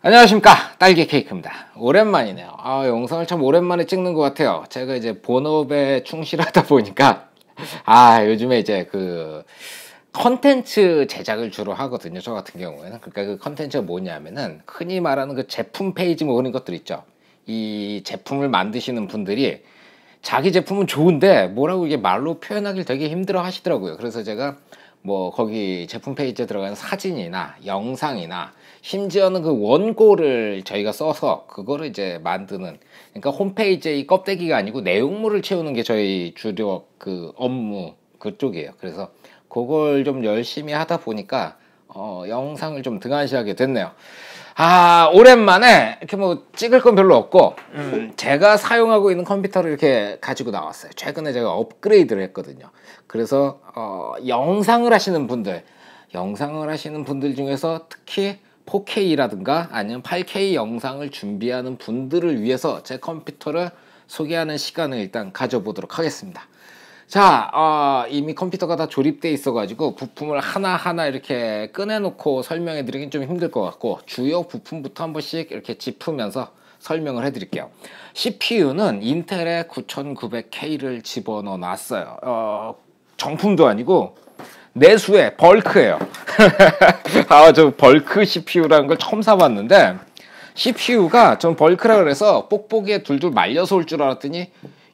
안녕하십니까, 딸기 케이크입니다. 오랜만이네요. 영상을 참 오랜만에 찍는 것 같아요. 제가 이제 본업에 충실하다 보니까 요즘에 이제 그 컨텐츠 제작을 주로 하거든요, 저 같은 경우에는. 그러니까 그 컨텐츠가 뭐냐면은 흔히 말하는 그 제품 페이지 뭐 그런 것들 있죠. 이 제품을 만드시는 분들이 자기 제품은 좋은데 뭐라고 이게 말로 표현하기를 되게 힘들어 하시더라고요. 그래서 제가 뭐 거기 제품 페이지에 들어가는 사진이나 영상이나 심지어는 그 원고를 저희가 써서 그거를 이제 만드는, 그러니까 홈페이지에 이 껍데기가 아니고 내용물을 채우는 게 저희 주력 그 업무 그쪽이에요. 그래서 그걸 좀 열심히 하다 보니까 영상을 좀 등한시하게 됐네요. 오랜만에 이렇게 뭐 찍을 건 별로 없고, 제가 사용하고 있는 컴퓨터를 이렇게 가지고 나왔어요. 최근에 제가 업그레이드를 했거든요. 그래서 영상을 하시는 분들 중에서 특히 4K라든가 아니면 8K 영상을 준비하는 분들을 위해서 제 컴퓨터를 소개하는 시간을 일단 가져보도록 하겠습니다. 자, 이미 컴퓨터가 다 조립돼 있어가지고 부품을 하나하나 이렇게 꺼내놓고 설명해 드리긴 좀 힘들 것 같고, 주요 부품부터 한 번씩 이렇게 짚으면서 설명을 해드릴게요. CPU는 인텔의 9900K를 집어넣어 놨어요. 정품도 아니고 내수의 벌크예요. 저 벌크 CPU라는 걸 처음 사봤는데, CPU가 전 벌크라 그래서 뽁뽁이에 둘둘 말려서 올 줄 알았더니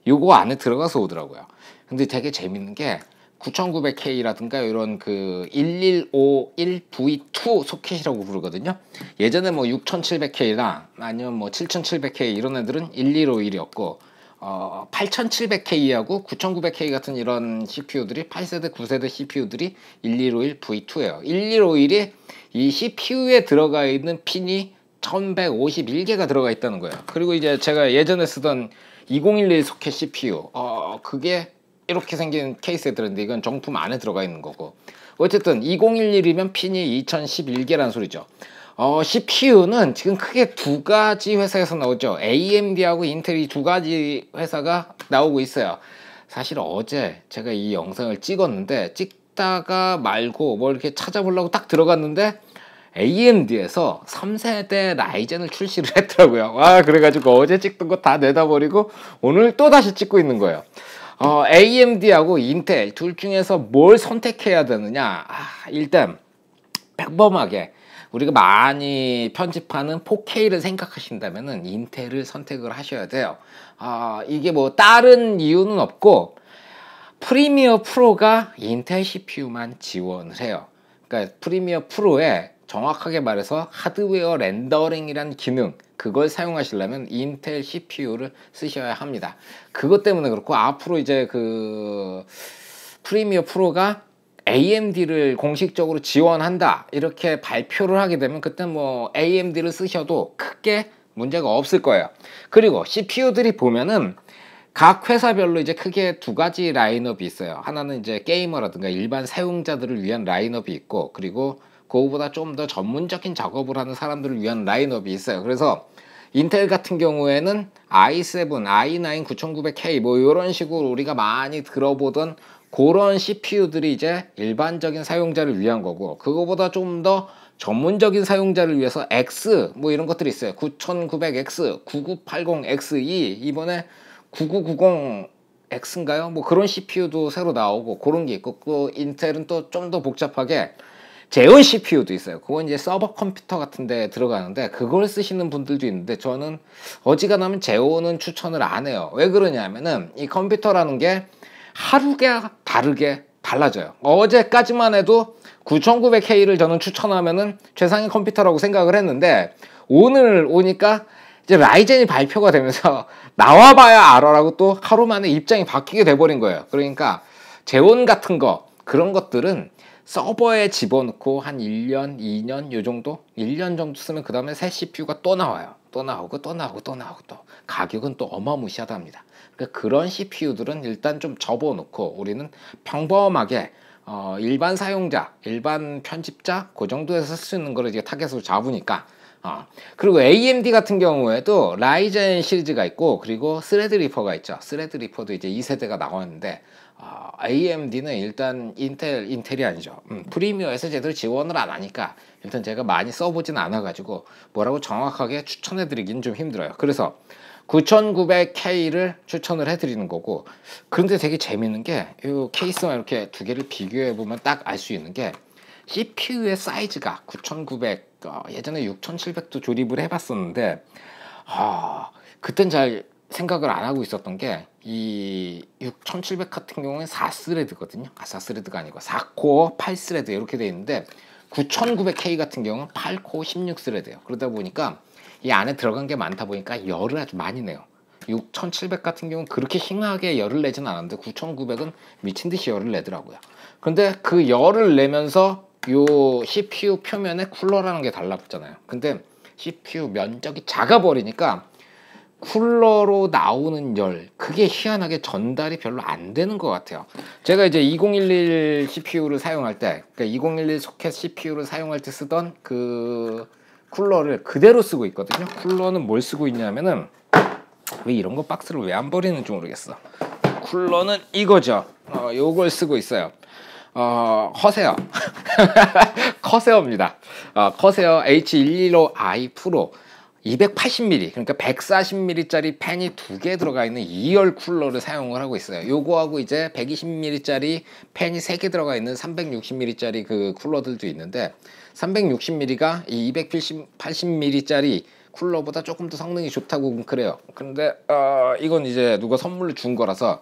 요거 안에 들어가서 오더라고요. 근데 되게 재밌는 게 9900K라든가 이런 그 1151V2 소켓이라고 부르거든요. 예전에 뭐 6700K나 아니면 뭐 7700K 이런 애들은 1151이었고, 8700K하고 9900K 같은 이런 CPU들이 8세대, 9세대 CPU들이 1151V2예요. 1151이 이 CPU에 들어가 있는 핀이 1151개가 들어가 있다는 거예요. 그리고 이제 제가 예전에 쓰던 2011 소켓 CPU, 그게 이렇게 생긴 케이스에 들었는데 이건 정품 안에 들어가 있는 거고, 어쨌든 2011이면 핀이 2011개라는 소리죠. CPU는 지금 크게 두 가지 회사에서 나오죠. AMD하고 인텔이 두 가지 회사가 나오고 있어요. 사실 어제 제가 이 영상을 찍었는데, 찍다가 말고 뭐 이렇게 찾아보려고 딱 들어갔는데 AMD에서 3세대 라이젠을 출시를 했더라고요. 그래가지고 어제 찍던 거 다 내다버리고 오늘 또 다시 찍고 있는 거예요. AMD하고 인텔 둘 중에서 뭘 선택해야 되느냐? 일단 평범하게 우리가 많이 편집하는 4K를 생각하신다면은 인텔을 선택을 하셔야 돼요. 이게 뭐 다른 이유는 없고, 프리미어 프로가 인텔 CPU만 지원을 해요. 그러니까 프리미어 프로에 정확하게 말해서 하드웨어 렌더링이라는 기능, 그걸 사용하시려면 인텔 CPU를 쓰셔야 합니다. 그것 때문에 그렇고, 앞으로 이제 그 프리미어 프로가 AMD를 공식적으로 지원한다 이렇게 발표를 하게 되면 그때 뭐 AMD를 쓰셔도 크게 문제가 없을 거예요. 그리고 CPU들이 보면은 각 회사별로 이제 크게 두 가지 라인업이 있어요. 하나는 이제 게이머라든가 일반 사용자들을 위한 라인업이 있고, 그리고 그거보다 좀 더 전문적인 작업을 하는 사람들을 위한 라인업이 있어요. 그래서 인텔 같은 경우에는 i7, i9 9900K 뭐 이런 식으로 우리가 많이 들어보던 그런 CPU들이 이제 일반적인 사용자를 위한 거고, 그거보다 좀 더 전문적인 사용자를 위해서 X 뭐 이런 것들이 있어요. 9900X, 9980XE, 이번에 9990X인가요? 뭐 그런 CPU도 새로 나오고 그런 게 있고, 또 인텔은 또 좀 더 복잡하게 제온 CPU도 있어요. 그건 이제 서버 컴퓨터 같은 데 들어가는데 그걸 쓰시는 분들도 있는데, 저는 어지간하면 제온은 추천을 안 해요. 왜 그러냐면은 이 컴퓨터라는 게 하루가 다르게 달라져요. 어제까지만 해도 9900K를 저는 추천하면은 최상의 컴퓨터라고 생각을 했는데, 오늘 오니까 이제 라이젠이 발표가 되면서 나와봐야 알아라고 또 하루 만에 입장이 바뀌게 돼버린 거예요. 그러니까 제온 같은 거, 그런 것들은 서버에 집어넣고 한 1년, 2년 요 정도? 1년 정도 쓰면 그 다음에 새 CPU가 또 나와요. 또 나오고 또 가격은 또 어마무시하답니다. 그러니까 그런 CPU들은 일단 좀 접어놓고 우리는 평범하게 일반 사용자, 일반 편집자 그 정도에서 쓸 수 있는 거를 이제 타겟으로 잡으니까. 그리고 AMD 같은 경우에도 라이젠 시리즈가 있고, 그리고 스레드리퍼가 있죠. 스레드리퍼도 이제 2세대가 나왔는데 AMD는 일단 인텔이 아니죠. 프리미어에서 제대로 지원을 안 하니까 일단 제가 많이 써보진 않아가지고 뭐라고 정확하게 추천해드리긴 좀 힘들어요. 그래서 9900K를 추천을 해드리는 거고, 그런데 되게 재밌는 게 이 케이스만 이렇게 두 개를 비교해 보면 딱 알 수 있는 게 CPU의 사이즈가 9900, 예전에 6700도 조립을 해봤었는데 그땐 잘 생각을 안 하고 있었던 게 이 6700 같은 경우는 4스레드거든요. 4스레드가 아니고 4코어 8스레드 이렇게 돼 있는데 9900K 같은 경우는 8코어 16스레드예요. 그러다 보니까 이 안에 들어간 게 많다 보니까 열을 아주 많이 내요. 6700 같은 경우는 그렇게 심하게 열을 내진 않았는데 9900은 미친 듯이 열을 내더라고요. 근데 그 열을 내면서 요 CPU 표면에 쿨러라는 게 달라붙잖아요. 근데 CPU 면적이 작아 버리니까 쿨러로 나오는 열, 그게 희한하게 전달이 별로 안 되는 것 같아요. 제가 이제 2011 CPU를 사용할 때, 그러니까 2011 소켓 CPU를 사용할 때 쓰던 그 쿨러를 그대로 쓰고 있거든요. 쿨러는 뭘 쓰고 있냐면은, 왜 이런 거 박스를 왜 안 버리는지 모르겠어. 쿨러는 이거죠. 요걸 쓰고 있어요. 커세어 커세어입니다. 커세어 H115i 프로 280mm, 그러니까 140mm짜리 팬이 두 개 들어가 있는 2열 쿨러를 사용을 하고 있어요. 요거하고 이제 120mm짜리 팬이 세 개 들어가 있는 360mm짜리 그 쿨러들도 있는데, 360mm가 이 280mm짜리 쿨러보다 조금 더 성능이 좋다고 그래요. 그런데 이건 이제 누가 선물로 준 거라서,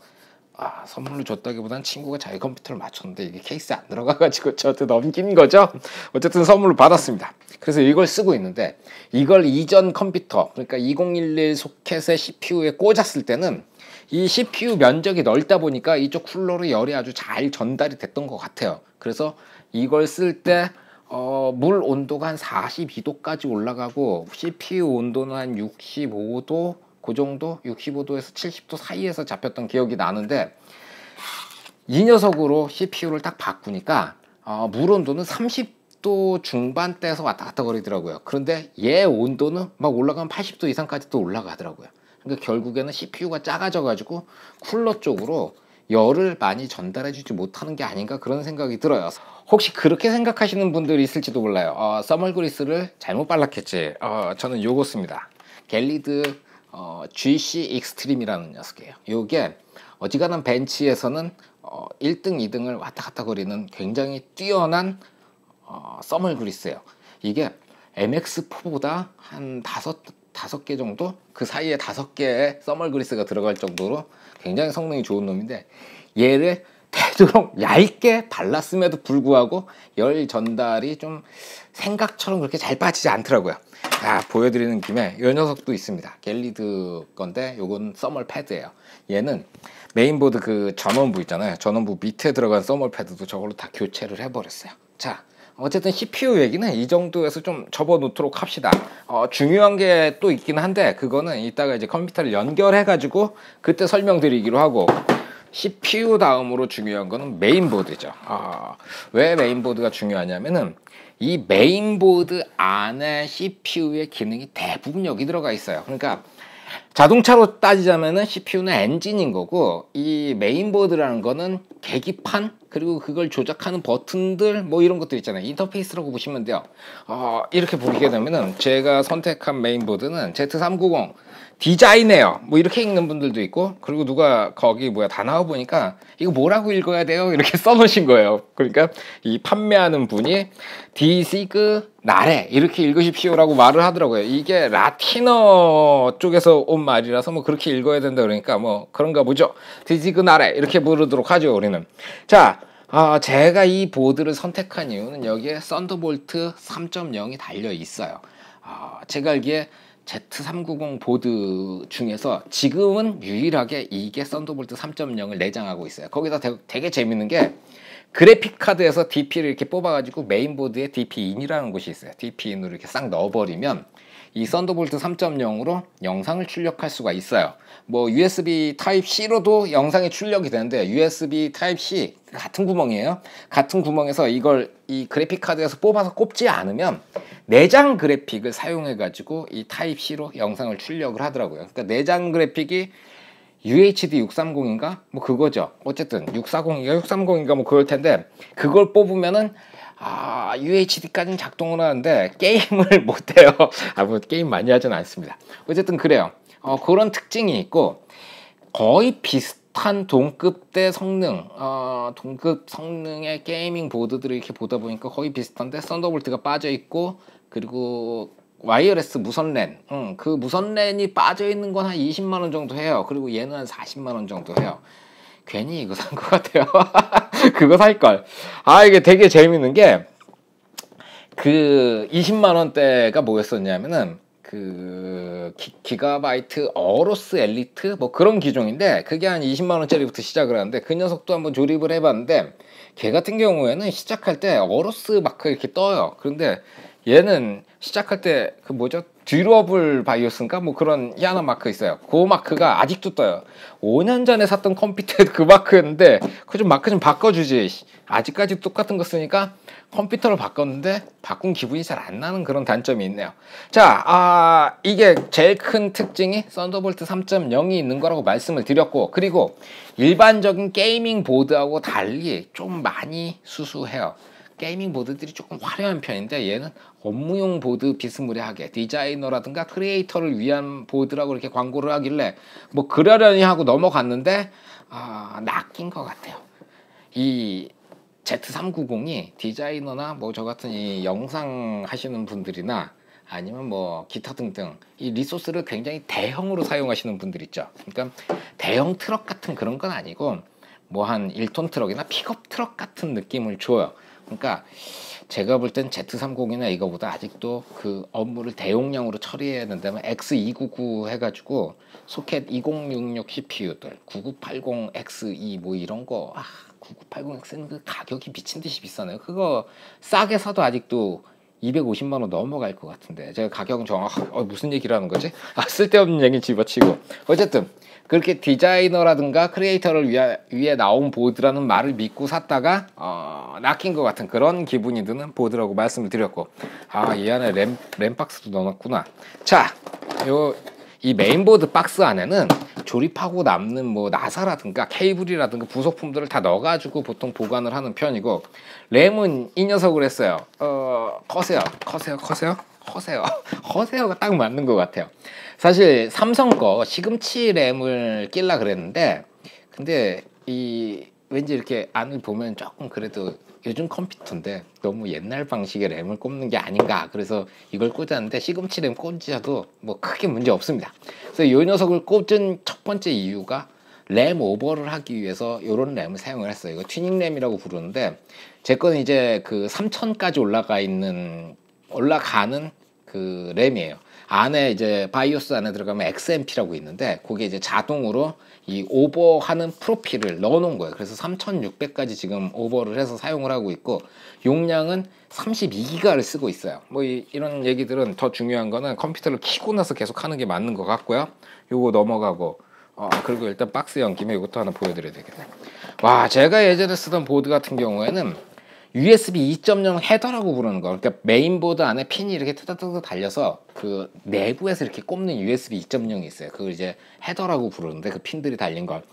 선물로 줬다기보단 친구가 자기 컴퓨터를 맞췄는데 이게 케이스에 안 들어가가지고 저한테 넘긴 거죠. 어쨌든 선물로 받았습니다. 그래서 이걸 쓰고 있는데, 이걸 이전 컴퓨터, 그러니까 2011 소켓의 CPU에 꽂았을 때는 이 CPU 면적이 넓다 보니까 이쪽 쿨러로 열이 아주 잘 전달이 됐던 것 같아요. 그래서 이걸 쓸 때 물 온도가 한 42도까지 올라가고 CPU 온도는 한 65도, 그 정도, 65도에서 70도 사이에서 잡혔던 기억이 나는데, 이 녀석으로 CPU를 딱 바꾸니까 물 온도는 30도 중반대에서 왔다 갔다 거리더라고요. 그런데 얘 온도는 막 올라가면 80도 이상까지도 올라가더라고요. 그러니까 결국에는 CPU가 작아져 가지고 쿨러 쪽으로 열을 많이 전달해 주지 못하는 게 아닌가, 그런 생각이 들어요. 혹시 그렇게 생각하시는 분들이 있을지도 몰라요. 써멀 그리스를 잘못 발랐겠지. 저는 요거 씁니다. 갤리드 GC 익스트림이라는 녀석이에요. 요게 어지간한 벤치에서는 1등, 2등을 왔다 갔다 거리는 굉장히 뛰어난 써멀 그리스예요. 이게 MX4보다 한 다섯 개 정도? 그 사이에 5개의 써멀 그리스가 들어갈 정도로 굉장히 성능이 좋은 놈인데, 얘를 되도록 얇게 발랐음에도 불구하고 열 전달이 좀 생각처럼 그렇게 잘 빠지지 않더라고요. 보여드리는 김에 이 녀석도 있습니다. 갤리드 건데 요건 써멀 패드예요. 얘는 메인보드 그 전원부 있잖아요. 전원부 밑에 들어간 써멀 패드도 저걸로 다 교체를 해버렸어요. 자, 어쨌든 CPU 얘기는 이 정도에서 좀 접어놓도록 합시다. 중요한 게 또 있긴 한데, 그거는 이따가 이제 컴퓨터를 연결해 가지고 그때 설명드리기로 하고, CPU 다음으로 중요한 거는 메인보드죠. 왜 메인보드가 중요하냐면은 이 메인보드 안에 CPU의 기능이 대부분 여기 들어가 있어요. 그러니까 자동차로 따지자면은 CPU는 엔진인 거고, 이 메인보드라는 거는 계기판, 그리고 그걸 조작하는 버튼들, 뭐 이런 것들 있잖아요. 인터페이스라고 보시면 돼요. 이렇게 보게 되면은 제가 선택한 메인보드는 Z390 디자인해요, 뭐 이렇게 읽는 분들도 있고, 그리고 누가 거기 다 나와 보니까 이거 뭐라고 읽어야 돼요? 이렇게 써놓으신 거예요. 그러니까 이 판매하는 분이 디시그 나레 이렇게 읽으십시오라고 말을 하더라고요. 이게 라틴어 쪽에서 온 말이라서 뭐 그렇게 읽어야 된다 그러니까 뭐 그런가 보죠. 디시그 나레 이렇게 부르도록 하죠, 우리는. 자, 제가 이 보드를 선택한 이유는 여기에 썬더볼트 3.0이 달려 있어요. 제가 알기에 Z390 보드 중에서 지금은 유일하게 이게 썬더볼트 3.0을 내장하고 있어요. 거기다 되게 재밌는 게, 그래픽 카드에서 DP를 이렇게 뽑아가지고 메인보드에 DP-in이라는 곳이 있어요. DP-in으로 이렇게 싹 넣어버리면 이 썬더볼트 3.0으로 영상을 출력할 수가 있어요. 뭐 USB 타입C로도 영상이 출력이 되는데, USB 타입C 같은 구멍이에요. 같은 구멍에서 이걸 이 그래픽 카드에서 뽑아서 꼽지 않으면 내장 그래픽을 사용해 가지고 이 타입C로 영상을 출력을 하더라고요. 그러니까 내장 그래픽이 UHD 630인가 뭐 그거죠. 어쨌든 640인가 630인가 뭐 그럴 텐데 그걸 뽑으면은 UHD까지는 작동을 하는데 게임을 못 해요. 뭐 게임 많이 하진 않습니다. 어쨌든 그래요. 그런 특징이 있고 거의 비슷한 동급대 성능, 동급 성능의 게이밍 보드들을 이렇게 보다 보니까 거의 비슷한데 썬더볼트가 빠져 있고 그리고 와이어레스 무선 랜, 그 무선 랜이 빠져 있는 건 한 20만 원 정도 해요. 그리고 얘는 한 40만 원 정도 해요. 괜히 이거 산 것 같아요. 그거 살 걸. 이게 되게 재밌는 게 그 20만 원대가 뭐였었냐면은 그 기가바이트 어로스 엘리트 뭐 그런 기종인데 그게 한 20만 원짜리부터 시작을 하는데 그 녀석도 한번 조립을 해봤는데 걔 같은 경우에는 시작할 때 어로스 마크 이렇게 떠요. 그런데 얘는 시작할 때 그 뭐죠? 듀러블 바이오스인가 뭐 그런 희한한 마크 있어요. 그 마크가 아직도 떠요. 5년 전에 샀던 컴퓨터에도 그 마크였는데 그 좀 마크 좀 바꿔주지. 아직까지 똑같은 거 쓰니까 컴퓨터를 바꿨는데 바꾼 기분이 잘 안 나는 그런 단점이 있네요. 자, 이게 제일 큰 특징이 썬더볼트 3.0이 있는 거라고 말씀을 드렸고 그리고 일반적인 게이밍 보드하고 달리 좀 많이 수수해요. 게이밍 보드들이 조금 화려한 편인데 얘는 업무용 보드 비스무리하게 디자이너라든가 크리에이터를 위한 보드라고 이렇게 광고를 하길래 뭐 그러려니 하고 넘어갔는데 낚인 것 같아요. 이 Z390이 디자이너나 뭐 저 같은 이 영상 하시는 분들이나 아니면 뭐 기타 등등 이 리소스를 굉장히 대형으로 사용하시는 분들 있죠. 그러니까 대형 트럭 같은 그런 건 아니고 뭐 한 1톤 트럭이나 픽업 트럭 같은 느낌을 줘요. 그러니까 제가 볼 땐 Z390이나 이거보다 아직도 그 업무를 대용량으로 처리해야 된다면 X299 해가지고 소켓 2066 CPU들 9980X2 뭐 이런 거 9980X는 그 가격이 미친 듯이 비싸네요. 그거 싸게 사도 아직도 250만 원 넘어갈 것 같은데 제가 가격은 무슨 얘기를 하는 거지? 쓸데없는 얘기 집어치고 어쨌든 그렇게 디자이너라든가 크리에이터를 위해 나온 보드라는 말을 믿고 샀다가 낚인 것 같은 그런 기분이 드는 보드라고 말씀을 드렸고 이 안에 램박스도 넣어놨구나. 자, 이 메인보드 박스 안에는 조립하고 남는 뭐 나사라든가 케이블이라든가 부속품들을 다 넣어가지고 보통 보관을 하는 편이고 램은 이 녀석을 했어요. 커세어가 딱 맞는 것 같아요. 사실 삼성 거 시금치 램을 끼려 그랬는데 근데 왠지 이렇게 안을 보면 조금 그래도 요즘 컴퓨터인데 너무 옛날 방식의 램을 꼽는 게 아닌가 그래서 이걸 꽂았는데 시금치 램 꽂으셔도 뭐 크게 문제 없습니다. 그래서 이 녀석을 꽂은 첫 번째 이유가 램 오버를 하기 위해서 이런 램을 사용을 했어요. 이거 튜닝 램이라고 부르는데 제 거는 이제 그 3000까지 올라가는 그 램이에요. 안에 이제 바이오스 안에 들어가면 XMP라고 있는데 그게 이제 자동으로 이 오버하는 프로필을 넣어 놓은 거예요. 그래서 3600까지 지금 오버를 해서 사용을 하고 있고 용량은 32기가를 쓰고 있어요. 뭐 이런 얘기들은 더 중요한 거는 컴퓨터를 켜고 나서 계속 하는 게 맞는 것 같고요. 요거 넘어가고 그리고 일단 박스 연 김에 이것도 하나 보여드려야 되겠네. 제가 예전에 쓰던 보드 같은 경우에는 USB 2.0 헤더라고 부르는 거. 그러니까 메인보드 안에 핀이 이렇게 뜯어뜯어 달려서 그 내부에서 이렇게 꼽는 USB 2.0이 있어요. 그걸 이제 헤더라고 부르는데 그 핀들이 달린 걸.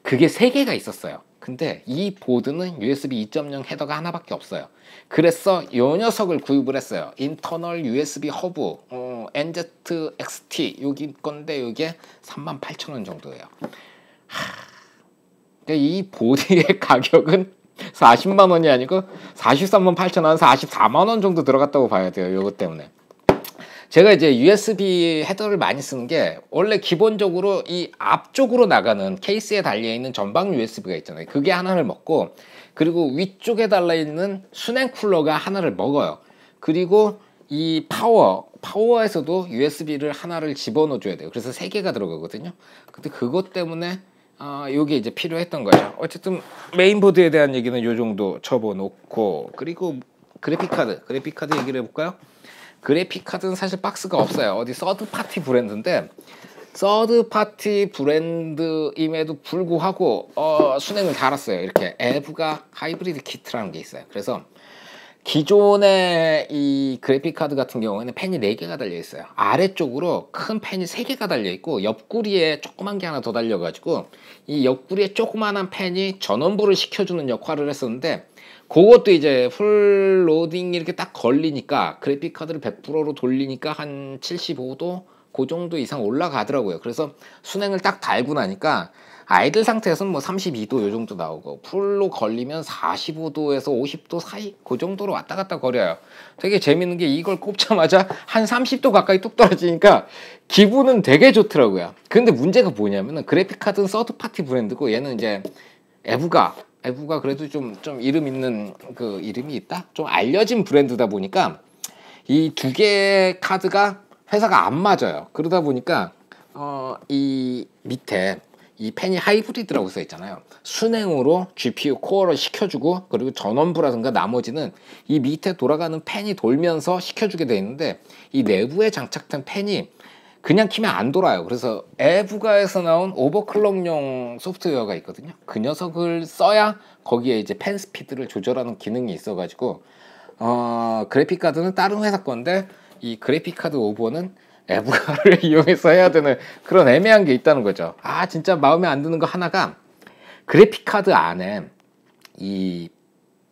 그게 3개가 있었어요. 근데 이 보드는 USB 2.0 헤더가 하나밖에 없어요. 그래서 이 녀석을 구입을 했어요. 인터널 USB 허브 NZXT 여기 건데 이게 38,000원 정도예요. 이 보드의 가격은 40만 원이 아니고 43만 8천 원, 44만 원 정도 들어갔다고 봐야 돼요. 요거 때문에. 제가 이제 USB 헤더를 많이 쓰는 게 원래 기본적으로 이 앞쪽으로 나가는 케이스에 달려있는 전방 USB가 있잖아요. 그게 하나를 먹고 그리고 위쪽에 달려있는 수냉 쿨러가 하나를 먹어요. 그리고 이 파워에서도 USB를 하나를 집어넣어 줘야 돼요. 그래서 3개가 들어가거든요. 근데 그것 때문에 요게 이제 필요했던 거죠. 어쨌든 메인보드에 대한 얘기는 요 정도 접어놓고 그리고 그래픽카드 얘기를 해볼까요? 그래픽카드는 사실 박스가 없어요. 어디 서드파티 브랜드인데 서드파티 브랜드임에도 불구하고 순행을 달았어요. 이렇게 에브가 하이브리드 키트라는 게 있어요. 그래서 기존의 이 그래픽 카드 같은 경우에는 펜이 4개가 달려 있어요. 아래쪽으로 큰 펜이 3개가 달려 있고 옆구리에 조그만 게 하나 더 달려 가지고 이 옆구리에 조그만한 펜이 전원부를 시켜주는 역할을 했었는데, 그것도 이제 풀 로딩 이렇게 딱 걸리니까 그래픽 카드를 100%로 돌리니까 한 75도 그 정도 이상 올라가더라고요. 그래서 순행을 딱 달고 나니까 아이들 상태에서는 뭐 32도 요 정도 나오고, 풀로 걸리면 45도에서 50도 사이 그 정도로 왔다 갔다 거려요. 되게 재밌는 게 이걸 꼽자마자 한 30도 가까이 뚝 떨어지니까 기분은 되게 좋더라고요. 근데 문제가 뭐냐면은 그래픽 카드는 서드 파티 브랜드고 얘는 이제 에브가 그래도 좀 이름 있는 그 이름이 있다? 좀 알려진 브랜드다 보니까 이 두 개의 카드가 회사가 안 맞아요. 그러다 보니까 이 밑에 이 펜이 하이브리드라고 써 있잖아요. 순행으로 GPU 코어를 시켜주고, 그리고 전원부라든가 나머지는 이 밑에 돌아가는 펜이 돌면서 시켜주게 돼 있는데, 이 내부에 장착된 펜이 그냥 키면 안 돌아요. 그래서 에브가에서 나온 오버클럭용 소프트웨어가 있거든요. 그 녀석을 써야 거기에 이제 펜 스피드를 조절하는 기능이 있어가지고 그래픽 카드는 다른 회사 건데 이 그래픽 카드 오버는 에브가를 이용해서 해야 되는 그런 애매한 게 있다는 거죠. 아, 진짜 마음에 안 드는 거 하나가, 그래픽 카드 안에 이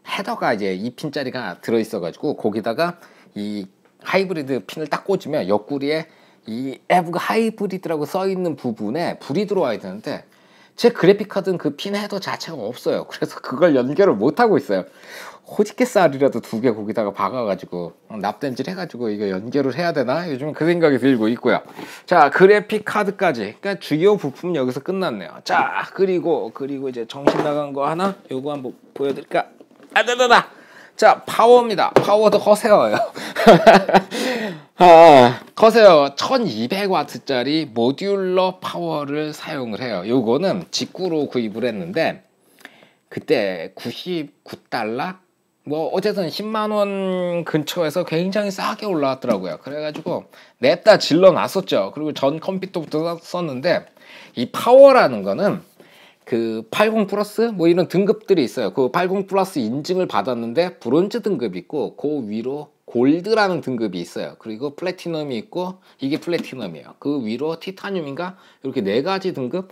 헤더가 이제 2핀짜리가 들어있어가지고 거기다가 이 하이브리드 핀을 딱 꽂으면 옆구리에 이 에브가 하이브리드라고 써있는 부분에 불이 들어와야 되는데, 제 그래픽 카드는 그 핀 헤더 자체가 없어요. 그래서 그걸 연결을 못 하고 있어요. 호지케살이라도 2개 거기다가 박아가지고 납땜질 해가지고 이거 연결을 해야 되나? 요즘 그 생각이 들고 있고요. 자, 그래픽 카드까지, 그러니까 주요 부품 여기서 끝났네요. 자, 그리고 이제 정신 나간 거 하나 요거 한번 보여드릴까? 자, 파워입니다. 파워도 커세어예요. 커세어 1200W짜리 모듈러 파워를 사용을 해요. 요거는 직구로 구입을 했는데 그때 99달러? 뭐 어쨌든 10만원 근처에서 굉장히 싸게 올라왔더라고요. 그래가지고 냈다 질러 놨었죠. 그리고 전 컴퓨터부터 썼는데, 이 파워라는 거는 그 80 플러스 뭐 이런 등급들이 있어요. 그 80 플러스 인증을 받았는데 브론즈 등급이 있고, 그 위로 골드라는 등급이 있어요. 그리고 플래티넘이 있고, 이게 플래티넘이에요. 그 위로 티타늄인가 이렇게 4가지 등급.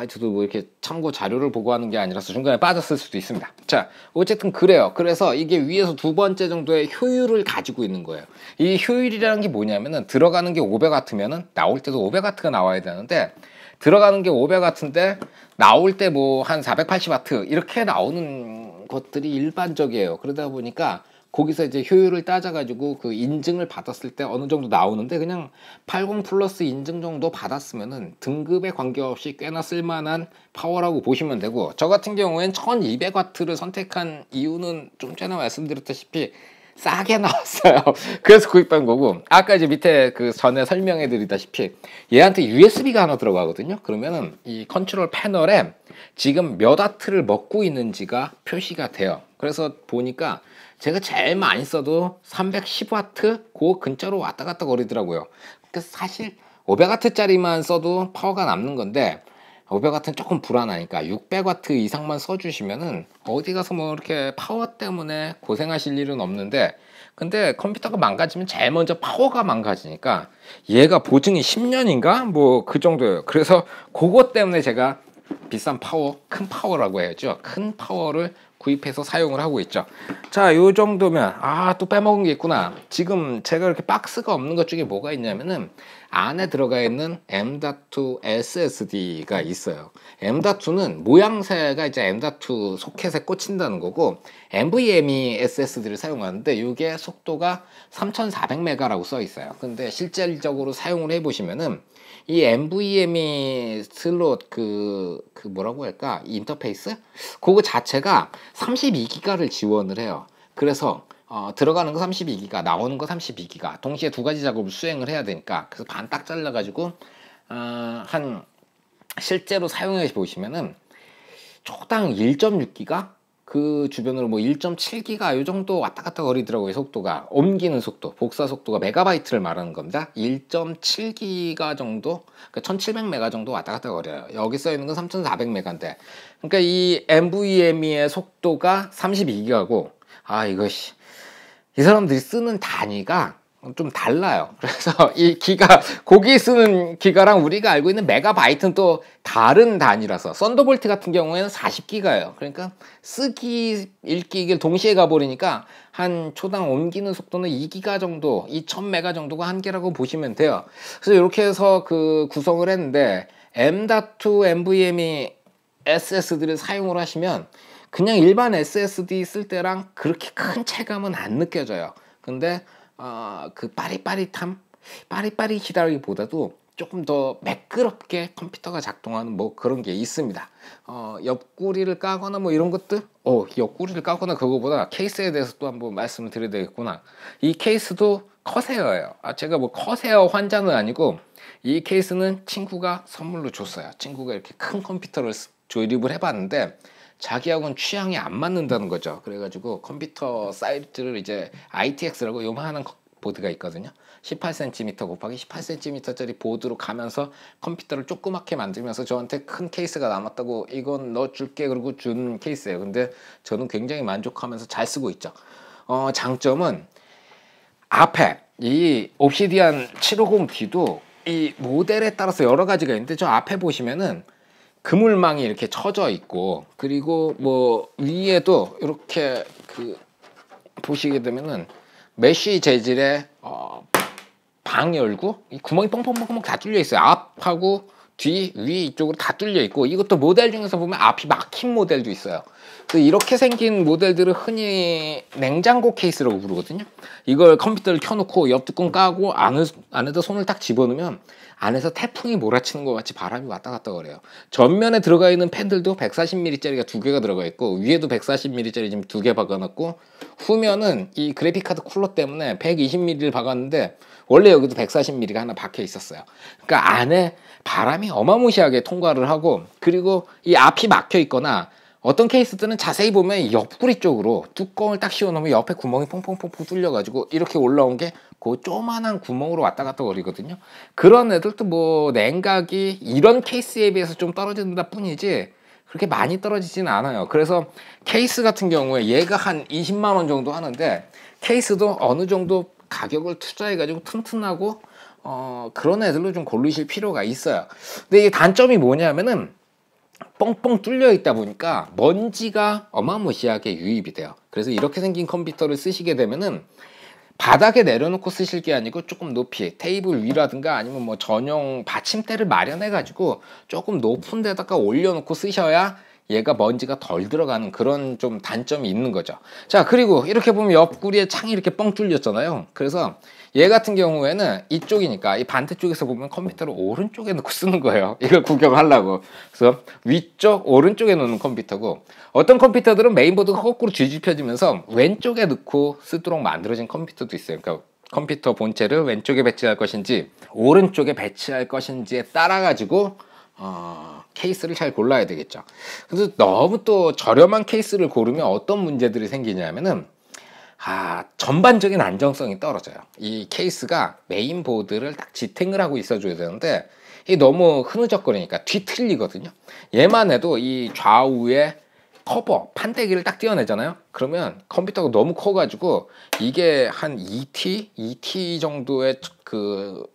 저도 뭐 이렇게 참고 자료를 보고 하는 게 아니라서 중간에 빠졌을 수도 있습니다. 자, 어쨌든 그래요. 그래서 이게 위에서 2번째 정도의 효율을 가지고 있는 거예요. 이 효율이라는 게 뭐냐면은, 들어가는 게 500W면은 나올 때도 500W가 나와야 되는데, 들어가는 게 500W인데 나올 때 뭐 한 480W 이렇게 나오는 것들이 일반적이에요. 그러다 보니까 거기서 이제 효율을 따져가지고 그 인증을 받았을 때 어느 정도 나오는데, 그냥 80 플러스 인증 정도 받았으면은 등급에 관계없이 꽤나 쓸만한 파워라고 보시면 되고, 저 같은 경우엔 1200W를 선택한 이유는 좀 전에 말씀드렸다시피 싸게 나왔어요. 그래서 구입한 거고, 아까 이제 밑에 그 전에 설명해 드리다시피 얘한테 USB가 하나 들어가거든요. 그러면은 이 컨트롤 패널에 지금 몇 와트를 먹고 있는지가 표시가 돼요. 그래서 보니까 제가 제일 많이 써도 310W 그 근처로 왔다 갔다 거리더라고요. 그래서 사실 500W짜리만 써도 파워가 남는 건데, 500W는 조금 불안하니까 600W 이상만 써주시면은 어디 가서 뭐 이렇게 파워 때문에 고생하실 일은 없는데, 근데 컴퓨터가 망가지면 제일 먼저 파워가 망가지니까 얘가 보증이 10년인가? 뭐 그 정도예요. 그래서 그것 때문에 제가 비싼 파워, 큰 파워라고 해야죠. 큰 파워를 구입해서 사용을 하고 있죠. 자, 요 정도면 또 빼먹은 게 있구나. 지금 제가 이렇게 박스가 없는 것 중에 뭐가 있냐면은, 안에 들어가 있는 M.2 SSD가 있어요. M.2는 모양새가 이제 M.2 소켓에 꽂힌다는 거고, NVMe SSD를 사용하는데 이게 속도가 3400메가라고 써 있어요. 근데 실질적으로 사용을 해보시면은 이 NVMe 슬롯 그 뭐라고 할까, 인터페이스 그거 자체가 32기가를 지원을 해요. 그래서 들어가는 거 32기가, 나오는 거 32기가, 동시에 2가지 작업을 수행을 해야 되니까, 그래서 반 딱 잘라가지고 한 실제로 사용해 보시면은 초당 1.6기가 그 주변으로 뭐 1.7기가 요 정도 왔다 갔다 거리더라고요. 속도가, 옮기는 속도, 복사 속도가 메가바이트를 말하는 겁니다. 1.7기가 정도, 그러니까 1700메가 정도 왔다 갔다 거려요. 여기 써 있는 건 3400메가인데, 그러니까 이 NVMe의 속도가 32기가고, 이것이 이 사람들이 쓰는 단위가 좀 달라요. 그래서 이 기가, 거기 쓰는 기가랑 우리가 알고 있는 메가바이트는 또 다른 단위라서, 썬더볼트 같은 경우에는 40기가예요. 그러니까 쓰기, 읽기 이게 동시에 가버리니까 한 초당 옮기는 속도는 2기가 정도, 2000메가 정도가 한계라고 보시면 돼요. 그래서 이렇게 해서 그 구성을 했는데, M.2 NVMe SSD를 사용을 하시면 그냥 일반 SSD 쓸 때랑 그렇게 큰 체감은 안 느껴져요. 근데 그 빠릿빠릿하다기보다도 조금 더 매끄럽게 컴퓨터가 작동하는 뭐 그런 게 있습니다. 옆구리를 까거나 뭐 이런 것들, 옆구리를 까거나 그거보다 케이스에 대해서 또 한번 말씀을 드려야 되겠구나. 이 케이스도 커세어예요. 제가 뭐 커세어 환자는 아니고, 이 케이스는 친구가 선물로 줬어요. 친구가 이렇게 큰 컴퓨터를 조립을 해봤는데 자기하고는 취향이 안 맞는다는 거죠. 그래가지고 컴퓨터 사이즈를 이제 ITX라고 요만한 보드가 있거든요. 18cm 곱하기 18cm짜리 보드로 가면서 컴퓨터를 조그맣게 만들면서 저한테 큰 케이스가 남았다고 이건 넣어줄게 그러고 준 케이스예요. 근데 저는 굉장히 만족하면서 잘 쓰고 있죠. 장점은 앞에 이 옵시디안 750D도 이 모델에 따라서 여러 가지가 있는데, 저 앞에 보시면은 그물망이 이렇게 쳐져 있고, 그리고 뭐 위에도 이렇게 그 보시게 되면은 메쉬 재질의 방 열고 이 구멍이 뻥뻥뻥뻥 다 뚫려 있어요. 앞하고 뒤, 위 이쪽으로 다 뚫려 있고, 이것도 모델 중에서 보면 앞이 막힌 모델도 있어요. 그래서 이렇게 생긴 모델들을 흔히 냉장고 케이스라고 부르거든요. 이걸 컴퓨터를 켜놓고 옆 뚜껑 까고 안에다 손을 딱 집어넣으면 안에서 태풍이 몰아치는 것 같이 바람이 왔다 갔다 거려요. 전면에 들어가 있는 팬들도 140mm짜리가 2개가 들어가 있고, 위에도 140mm짜리 지금 2개 박아놨고, 후면은 이 그래픽카드 쿨러 때문에 120mm를 박았는데 원래 여기도 140mm가 하나 박혀 있었어요. 그러니까 안에 바람이 어마무시하게 통과를 하고, 그리고 이 앞이 막혀 있거나 어떤 케이스들은 자세히 보면 옆구리 쪽으로 뚜껑을 딱 씌워놓으면 옆에 구멍이 퐁퐁퐁퐁 뚫려가지고 이렇게 올라온 게 그 조만한 구멍으로 왔다 갔다 거리거든요. 그런 애들도 뭐 냉각이 이런 케이스에 비해서 좀 떨어진다 뿐이지 그렇게 많이 떨어지지는 않아요. 그래서 케이스 같은 경우에 얘가 한 20만 원 정도 하는데, 케이스도 어느 정도 가격을 투자해가지고 튼튼하고 그런 애들로 좀 고르실 필요가 있어요. 근데 이 단점이 뭐냐면은 뻥뻥 뚫려 있다 보니까 먼지가 어마무시하게 유입이 돼요. 그래서 이렇게 생긴 컴퓨터를 쓰시게 되면은 바닥에 내려놓고 쓰실 게 아니고 조금 높이 테이블 위라든가 아니면 뭐 전용 받침대를 마련해 가지고 조금 높은 데다가 올려놓고 쓰셔야 얘가 먼지가 덜 들어가는 그런 좀 단점이 있는 거죠. 자, 그리고 이렇게 보면 옆구리에 창이 이렇게 뻥 뚫렸잖아요. 그래서 얘 같은 경우에는 이쪽이니까 이 반대쪽에서 보면 컴퓨터를 오른쪽에 놓고 쓰는 거예요. 이걸 구경하려고. 그래서 위쪽 오른쪽에 놓는 컴퓨터고, 어떤 컴퓨터들은 메인보드가 거꾸로 뒤집혀지면서 왼쪽에 넣고 쓰도록 만들어진 컴퓨터도 있어요. 그러니까 컴퓨터 본체를 왼쪽에 배치할 것인지 오른쪽에 배치할 것인지에 따라 가지고 케이스를 잘 골라야 되겠죠. 그래서 너무 또 저렴한 케이스를 고르면 어떤 문제들이 생기냐면은 전반적인 안정성이 떨어져요. 이 케이스가 메인보드를 딱 지탱을 하고 있어줘야 되는데 이 너무 흐느적거리니까 뒤틀리거든요. 얘만 해도 이 좌우에 커버, 판때기를 딱 띄어내잖아요. 그러면 컴퓨터가 너무 커가지고 이게 한 2T 정도의 그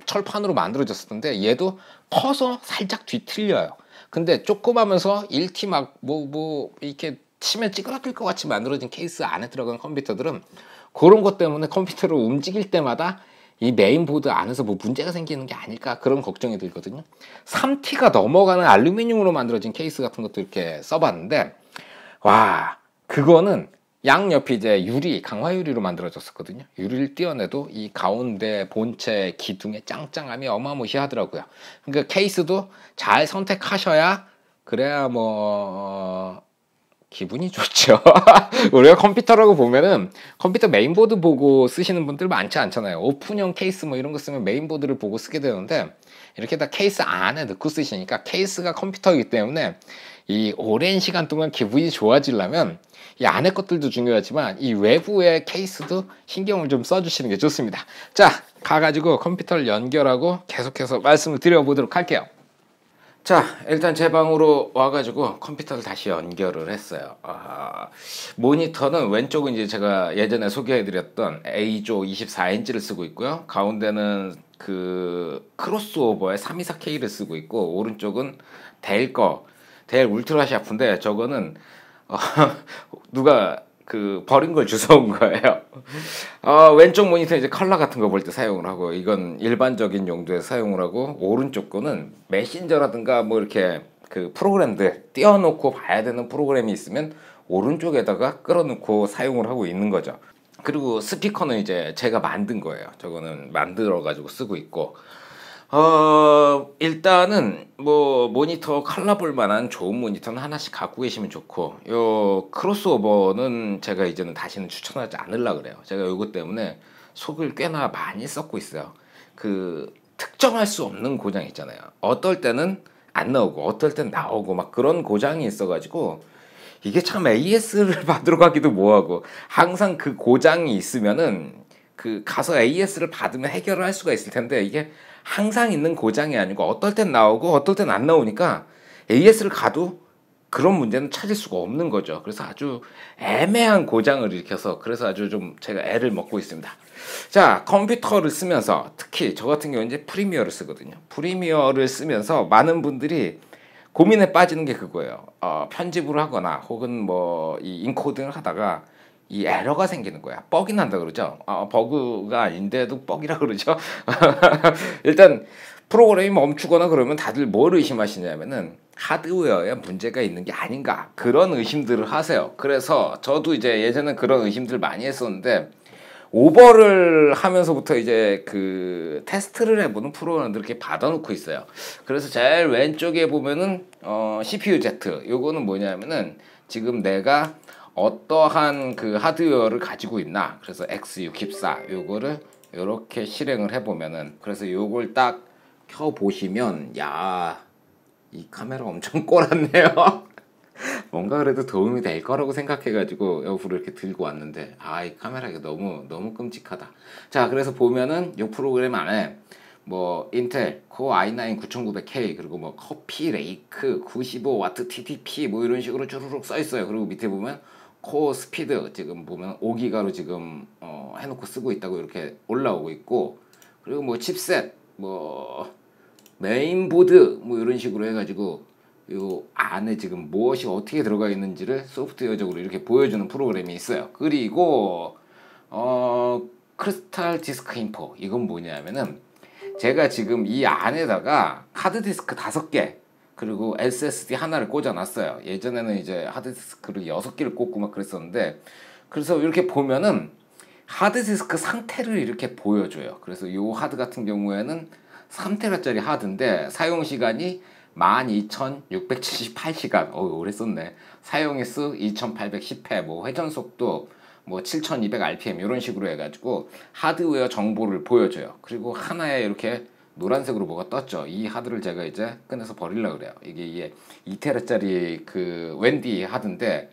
철판으로 만들어졌었는데 얘도 커서 살짝 뒤틀려요. 근데 조그마면서 1T 막 뭐 이렇게 치면 찌그러질 것 같이 만들어진 케이스 안에 들어간 컴퓨터들은 그런 것 때문에 컴퓨터를 움직일 때마다 이 메인보드 안에서 뭐 문제가 생기는 게 아닐까 그런 걱정이 들거든요. 3T가 넘어가는 알루미늄으로 만들어진 케이스 같은 것도 이렇게 써봤는데, 와, 그거는 양옆이 이제 유리, 강화 유리로 만들어졌었거든요. 유리를 띄어내도 이 가운데 본체 기둥의 짱짱함이 어마무시하더라고요. 그러니까 케이스도 잘 선택하셔야 그래야 뭐 기분이 좋죠. 우리가 컴퓨터라고 보면은 컴퓨터 메인보드 보고 쓰시는 분들 많지 않잖아요. 오픈형 케이스 뭐 이런 거 쓰면 메인보드를 보고 쓰게 되는데, 이렇게 다 케이스 안에 넣고 쓰시니까 케이스가 컴퓨터이기 때문에 이 오랜 시간 동안 기분이 좋아지려면 이 안에 것들도 중요하지만 이 외부의 케이스도 신경을 좀 써주시는 게 좋습니다. 자, 가가지고 컴퓨터를 연결하고 계속해서 말씀을 드려보도록 할게요. 자, 일단 제 방으로 와가지고 컴퓨터를 다시 연결을 했어요. 모니터는 왼쪽은 이제 제가 예전에 소개해드렸던 A조 24인치를 쓰고 있고요. 가운데는 그 크로스오버의 324K를 쓰고 있고, 오른쪽은 델 울트라 샤프인데, 저거는 어, 누가 그 버린 걸 주워온 거예요. 왼쪽 모니터 이제 컬러 같은 거 볼 때 사용을 하고, 이건 일반적인 용도에 사용을 하고, 오른쪽 거는 메신저라든가 뭐 이렇게 그 프로그램들 띄워놓고 봐야 되는 프로그램이 있으면 오른쪽에다가 끌어놓고 사용을 하고 있는 거죠. 그리고 스피커는 이제 제가 만든 거예요. 저거는 만들어 가지고 쓰고 있고, 일단은 뭐 모니터 컬러 볼 만한 좋은 모니터는 하나씩 갖고 계시면 좋고, 요 크로스오버는 제가 이제는 다시는 추천하지 않으려고 그래요. 제가 요거 때문에 속을 꽤나 많이 썩고 있어요. 그 특정할 수 없는 고장 있잖아요. 어떨 때는 안 나오고 어떨 땐 나오고 막 그런 고장이 있어가지고, 이게 참 AS를 받으러 가기도 뭐하고, 항상 그 고장이 있으면은 그 가서 AS를 받으면 해결을 할 수가 있을 텐데, 이게 항상 있는 고장이 아니고 어떨 땐 나오고 어떨 땐 안 나오니까 AS를 가도 그런 문제는 찾을 수가 없는 거죠. 그래서 아주 애매한 고장을 일으켜서, 그래서 아주 좀 제가 애를 먹고 있습니다. 자, 컴퓨터를 쓰면서 특히 저 같은 경우는 이제 프리미어를 쓰거든요. 프리미어를 쓰면서 많은 분들이 고민에 빠지는 게 그거예요. 편집을 하거나 혹은 뭐 이 인코딩을 하다가 이 에러가 생기는 거야. 뻑이 난다 그러죠. 버그가 아닌데도 뻑이라 그러죠. 일단 프로그램이 멈추거나 그러면 다들 뭘 의심하시냐면은 하드웨어에 문제가 있는 게 아닌가, 그런 의심들을 하세요. 그래서 저도 이제 예전에 그런 의심들 많이 했었는데, 오버를 하면서부터 이제 그 테스트를 해보는 프로그램들 이렇게 받아놓고 있어요. 그래서 제일 왼쪽에 보면은 CPU Z, 요거는 뭐냐면은 지금 내가 어떠한 그 하드웨어를 가지고 있나, 그래서 X64 요거를 이렇게 실행을 해보면은, 그래서 요걸 딱 켜보시면, 야, 이 카메라 엄청 꼬랐네요. 뭔가 그래도 도움이 될 거라고 생각해가지고 옆으로 이렇게 들고 왔는데, 이 카메라가 너무 끔찍하다. 자, 그래서 보면은 이 프로그램 안에 뭐 인텔 코어 i9 9900K, 그리고 뭐 커피 레이크 95W TDP 뭐 이런 식으로 쭈루룩 써 있어요. 그리고 밑에 보면 코어 스피드 지금 보면 5기가로 지금 해놓고 쓰고 있다고 이렇게 올라오고 있고, 그리고 뭐 칩셋 뭐 메인보드 뭐 이런 식으로 해가지고 요 안에 지금 무엇이 어떻게 들어가 있는지를 소프트웨어적으로 이렇게 보여주는 프로그램이 있어요. 그리고 크리스탈 디스크 인포, 이건 뭐냐면은 제가 지금 이 안에다가 하드디스크 5개 그리고 SSD 하나를 꽂아놨어요. 예전에는 이제 하드디스크를 6개를 꽂고 막 그랬었는데, 그래서 이렇게 보면은 하드디스크 상태를 이렇게 보여줘요. 그래서 요 하드 같은 경우에는 3테라짜리 하드인데 사용시간이 12,678시간. 오래 썼네. 사용 횟수 2,810회, 뭐 회전 속도 뭐 7,200rpm 이런 식으로 해가지고 하드웨어 정보를 보여줘요. 그리고 하나에 이렇게 노란색으로 뭐가 떴죠. 이 하드를 제가 이제 꺼내서 버리려고 그래요. 이게 2테라짜리 그 웬디 하드인데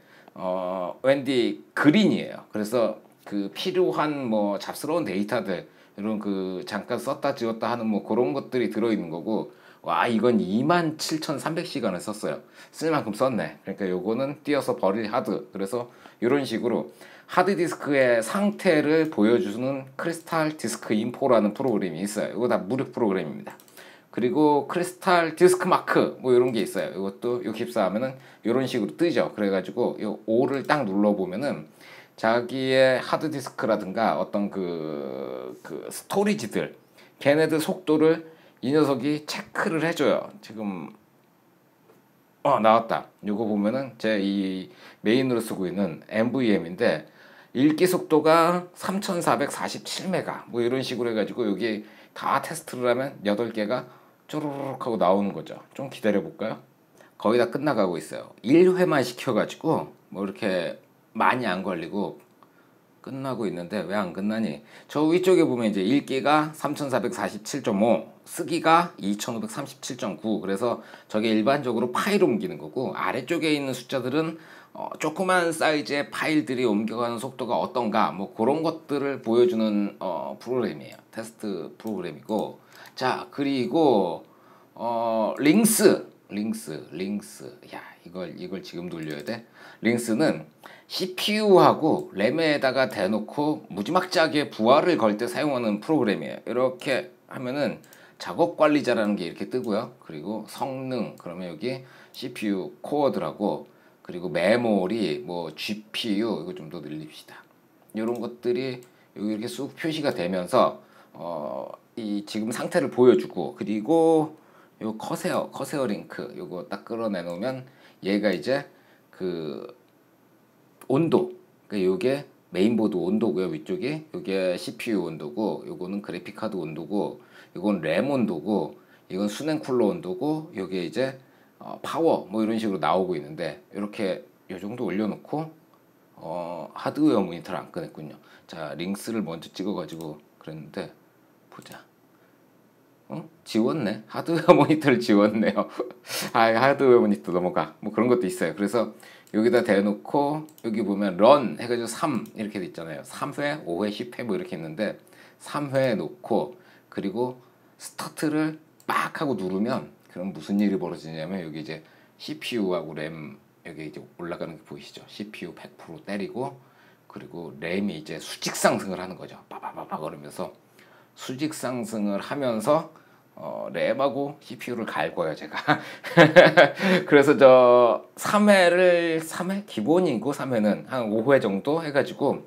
웬디 그린이에요. 그래서 그 필요한 뭐 잡스러운 데이터들, 이런 그 잠깐 썼다 지웠다 하는 뭐 그런 것들이 들어있는 거고, 와, 이건 27,300시간을 썼어요. 쓸 만큼 썼네. 그러니까 요거는 띄어서 버릴 하드. 그래서 이런 식으로 하드디스크의 상태를 보여주는 크리스탈 디스크 인포라는 프로그램이 있어요. 이거 다 무료 프로그램입니다. 그리고 크리스탈 디스크 마크 뭐 이런 게 있어요. 이것도 64 하면은 이런 식으로 뜨죠. 그래가지고 이 5를 딱 눌러보면은 자기의 하드디스크라든가 어떤 그 스토리지들, 걔네들 속도를 이 녀석이 체크를 해줘요. 지금 나왔다. 이거 보면은 제 이 메인으로 쓰고 있는 NVM인데 읽기 속도가 3447메가 뭐 이런 식으로 해가지고 여기 다 테스트를 하면 8개가 쪼르륵 하고 나오는 거죠. 좀 기다려 볼까요? 거의 다 끝나가고 있어요. 1회만 시켜가지고 뭐 이렇게 많이 안 걸리고 끝나고 있는데, 왜 안 끝나니? 저 위쪽에 보면 이제 읽기가 3447.5, 쓰기가 2537.9. 그래서 저게 일반적으로 파일 옮기는 거고, 아래쪽에 있는 숫자들은 조그만 사이즈의 파일들이 옮겨가는 속도가 어떤가, 뭐 그런 것들을 보여주는 프로그램이에요. 테스트 프로그램이고, 자, 그리고 링스 링스. 야, 이걸 지금 돌려야 돼? 링스는 CPU하고 램에다가 대놓고 무지막지하게 부하를 걸 때 사용하는 프로그램이에요. 이렇게 하면은 작업 관리자라는 게 이렇게 뜨고요. 그리고 성능, 그러면 여기 CPU 코어들하고, 그리고 메모리, 뭐 GPU, 이거 좀 더 늘립시다. 이런 것들이 여기 이렇게 쑥 표시가 되면서 이 지금 상태를 보여주고, 그리고 요 커세어 링크 요거 딱 끌어내 놓으면 얘가 이제 그 온도, 그러니까 요게 메인보드 온도고요. 위쪽이 요게 CPU 온도고, 요거는 그래픽 카드 온도고, 요건 램 온도고, 이건 수냉 쿨러 온도고, 요게 이제 파워 뭐 이런 식으로 나오고 있는데, 이렇게 요 정도 올려놓고 하드웨어 모니터를 안 꺼냈군요. 자, 링스를 먼저 찍어가지고 그랬는데 보자. 지웠네. 하드웨어 모니터를 지웠네요. 아, 하드웨어 모니터 넘어가. 뭐 그런 것도 있어요. 그래서 여기다 대놓고 여기 보면 런 해가지고 3 이렇게 돼 있잖아요. 3회, 5회, 10회 뭐 이렇게 있는데 3회 놓고, 그리고 스타트를 빡 하고 누르면 그럼 무슨 일이 벌어지냐면 여기 이제 CPU하고 램 여기 이제 올라가는 게 보이시죠? CPU 100% 때리고, 그리고 램이 이제 수직 상승을 하는 거죠. 빠바바바 그러면서 수직 상승을 하면서 램하고 CPU를 갈거예요, 제가. 그래서 저 3회 기본이고, 3회는 한 5회 정도 해가지고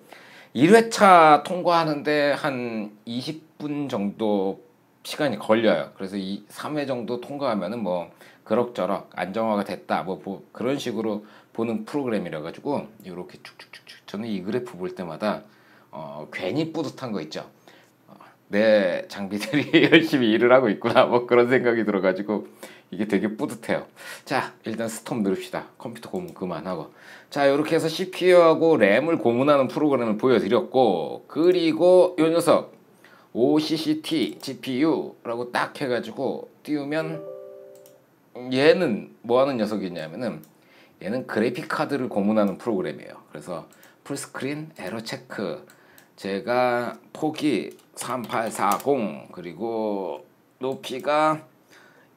1회차 통과하는데 한 20분 정도 시간이 걸려요. 그래서 이 3회 정도 통과하면은 뭐 그럭저럭 안정화가 됐다 뭐 그런 식으로 보는 프로그램이라 가지고 이렇게 쭉쭉쭉쭉. 저는 이 그래프 볼 때마다 괜히 뿌듯한 거 있죠. 내 장비들이 열심히 일을 하고 있구나 뭐 그런 생각이 들어가지고 이게 되게 뿌듯해요. 자, 일단 스톱 누릅시다. 컴퓨터 고문 그만하고. 자, 이렇게 해서 CPU하고 램을 고문하는 프로그램을 보여드렸고, 그리고 요 녀석 OCCT GPU라고 딱 해가지고 띄우면 얘는 뭐 하는 녀석이냐면은 얘는 그래픽 카드를 고문하는 프로그램이에요. 그래서 풀스크린 에러 체크, 제가 폭이 3840 그리고 높이가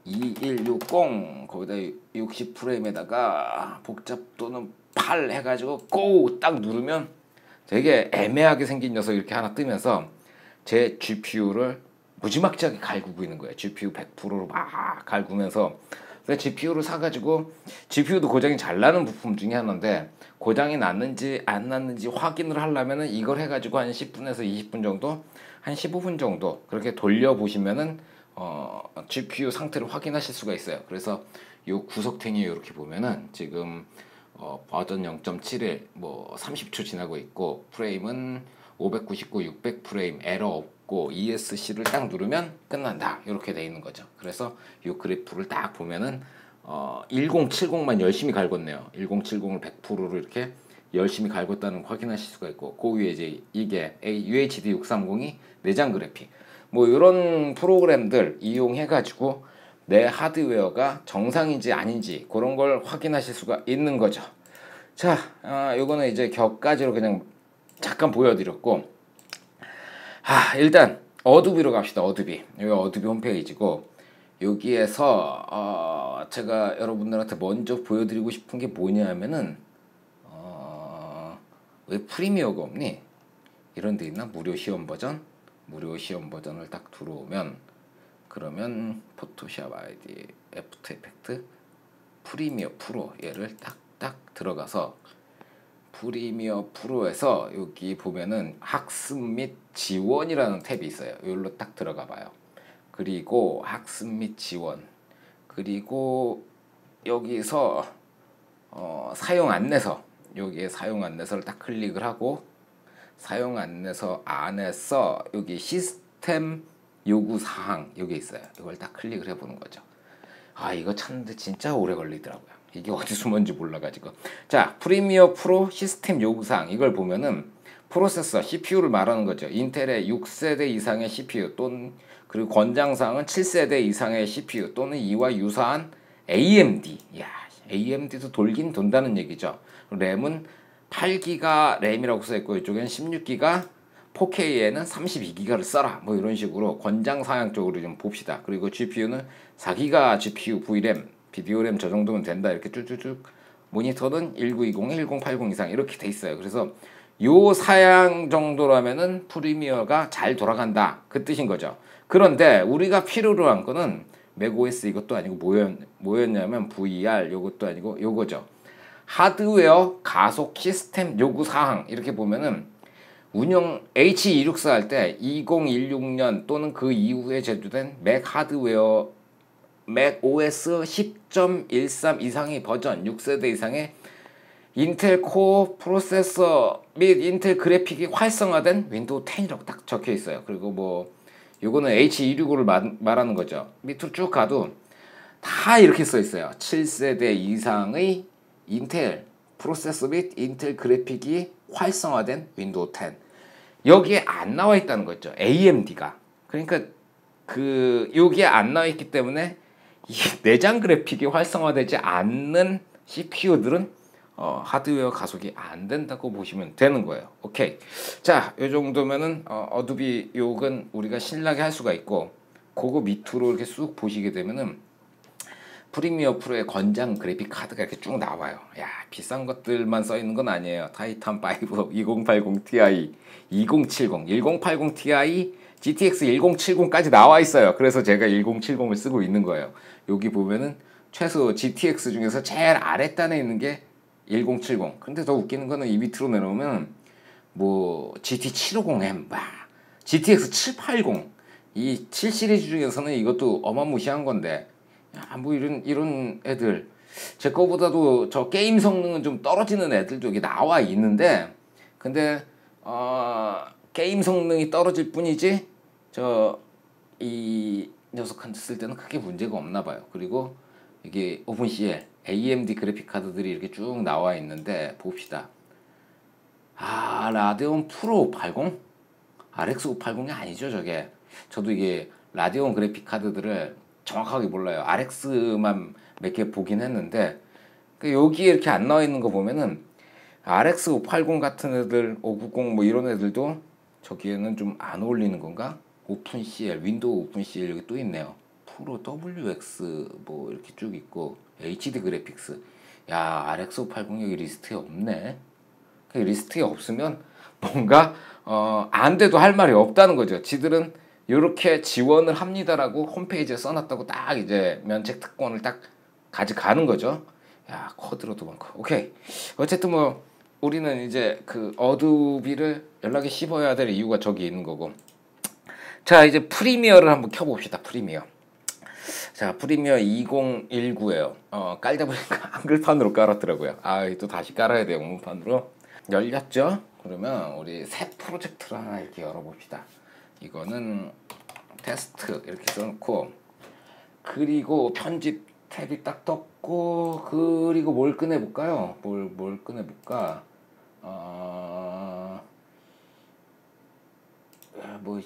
2160 거기다 60프레임에다가 복잡도는 8 해가지고 고! 딱 누르면 되게 애매하게 생긴 녀석 이렇게 하나 뜨면서 제 GPU를 무지막지하게 갈구고 있는 거예요. GPU 100%로 막 갈구면서. 그래서 GPU를 사가지고, GPU도 고장이 잘 나는 부품 중에 하나인데 고장이 났는지 안 났는지 확인을 하려면은 이걸 해가지고 한 10분에서 20분 정도, 한 15분 정도 그렇게 돌려보시면은 GPU 상태를 확인하실 수가 있어요. 그래서 요 구석탱이 이렇게 보면은 지금 버전 0.71 뭐 30초 지나고 있고, 프레임은 599, 600 프레임, 에러 없고 ESC를 딱 누르면 끝난다 이렇게 돼 있는 거죠. 그래서 이 그래프를 딱 보면은 1070만 열심히 갈궜네요. 1070을 100%로 이렇게 열심히 갈궜다는 거 확인하실 수가 있고, 그 위에 이제 이게 UHD 630이 내장 그래픽 뭐 이런 프로그램들 이용해 가지고 내 하드웨어가 정상인지 아닌지 그런 걸 확인하실 수가 있는 거죠. 자, 요거는 이제 격가지로 그냥 잠깐 보여드렸고, 일단 어도비로 갑시다. 어도비. 여기 어도비 홈페이지고, 여기에서 제가 여러분들한테 먼저 보여드리고 싶은 게 뭐냐면은 왜 프리미어가 없니? 이런 데 있나? 무료 시험 버전? 무료 시험 버전을 딱 들어오면, 그러면 포토샵 아이디, 애프터 이펙트, 프리미어 프로 얘를 딱딱 들어가서 프리미어 프로에서 여기 보면은 학습 및 지원이라는 탭이 있어요. 여기로 딱 들어가 봐요. 그리고 학습 및 지원, 그리고 여기서 사용 안내서, 여기에 사용 안내서를 딱 클릭을 하고, 사용 안내서 안에서 여기 시스템 요구 사항 여기 있어요. 이걸 딱 클릭을 해보는 거죠. 이거 찾는데 진짜 오래 걸리더라고요. 이게 어디 숨었는지 몰라가지고. 자, 프리미어 프로 시스템 요구사항 이걸 보면은 프로세서 CPU를 말하는 거죠. 인텔의 6세대 이상의 CPU 또는, 그리고 권장사항은 7세대 이상의 CPU 또는 이와 유사한 AMD. 야, AMD도 돌긴 돈다는 얘기죠. 램은 8기가 램이라고 써있고, 이쪽엔 16기가, 4K에는 32기가를 써라 뭐 이런 식으로 권장사양 쪽으로 좀 봅시다. 그리고 GPU는 4기가 GPU VRAM 비디오 램 저 정도면 된다 이렇게 쭉쭉쭉. 모니터는 1920, 1080 이상 이렇게 돼 있어요. 그래서 요 사양 정도라면은 프리미어가 잘 돌아간다 그 뜻인 거죠. 그런데 우리가 필요로 한 거는 맥OS 이것도 아니고 뭐였냐면 VR 요것도 아니고 요거죠. 하드웨어 가속 시스템 요구 사항 이렇게 보면은 운영 H264 할 때 2016년 또는 그 이후에 제조된 맥 하드웨어 맥 OS 10.13 이상의 버전 6세대 이상의 인텔 코어 프로세서 및 인텔 그래픽이 활성화된 윈도우 10이라고 딱 적혀 있어요. 그리고 뭐 요거는 H265를 말하는 거죠. 밑으로 쭉 가도 다 이렇게 써 있어요. 7세대 이상의 인텔 프로세서 및 인텔 그래픽이 활성화된 윈도우 10. 여기에 안 나와 있다는 거죠. AMD가. 그러니까 여기에 안 나와 있기 때문에 이 내장 그래픽이 활성화되지 않는 CPU들은 하드웨어 가속이 안 된다고 보시면 되는 거예요. 오케이. 자, 이 정도면은 어도비 욕은 우리가 신나게 할 수가 있고, 그거 밑으로 이렇게 쑥 보시게 되면은 프리미어 프로의 권장 그래픽 카드가 이렇게 쭉 나와요. 야, 비싼 것들만 써 있는 건 아니에요. 타이탄 5, 2080 Ti, 2070, 1080 Ti, GTX 1070까지 나와 있어요. 그래서 제가 1070을 쓰고 있는 거예요. 여기 보면은 최소 GTX 중에서 제일 아랫단에 있는 게 1070. 근데 더 웃기는 거는 이 밑으로 내려오면 뭐 GT750M, GTX 780, 이 7 시리즈 중에서는 이것도 어마무시한 건데, 야, 뭐 이런 애들 제 거보다도 저 게임 성능은 좀 떨어지는 애들도 여기 나와 있는데, 근데 게임 성능이 떨어질 뿐이지 이 녀석한테 쓸 때는 크게 문제가 없나 봐요. 그리고 이게 오픈CL AMD 그래픽 카드들이 이렇게 쭉 나와 있는데 봅시다. 라데온 프로 580? RX 580이 아니죠 저게. 저도 이게 라데온 그래픽 카드들을 정확하게 몰라요. RX만 몇 개 보긴 했는데 여기에 이렇게 안 나와 있는 거 보면은 RX 580 같은 애들, 590 뭐 이런 애들도 저기에는 좀 안 어울리는 건가? 오픈CL, 윈도우 오픈CL 여기 또 있네요. 프로 WX 뭐 이렇게 쭉 있고 HD 그래픽스. 야, RX 580 여기 리스트에 없네. 리스트에 없으면 뭔가 안 돼도 할 말이 없다는 거죠. 지들은 이렇게 지원을 합니다라고 홈페이지에 써놨다고 딱 이제 면책 특권을 딱 가져가는 거죠. 야, 쿼드로도 많고. 오케이. 어쨌든 뭐 우리는 이제 그 어도비를 연락에 씹어야 될 이유가 저기 있는 거고. 자, 이제 프리미어를 한번 켜봅시다. 프리미어. 자, 프리미어 2019예요. 깔다 보니까 한글판으로 깔았더라고요. 또 다시 깔아야 돼요. 영문판으로. 열렸죠? 그러면 우리 새 프로젝트를 하나 이렇게 열어봅시다. 이거는 테스트 이렇게 써놓고, 그리고 편집 탭이 딱 떴고, 그리고 뭘 꺼내볼까요? 뭘 꺼내볼까? 뭐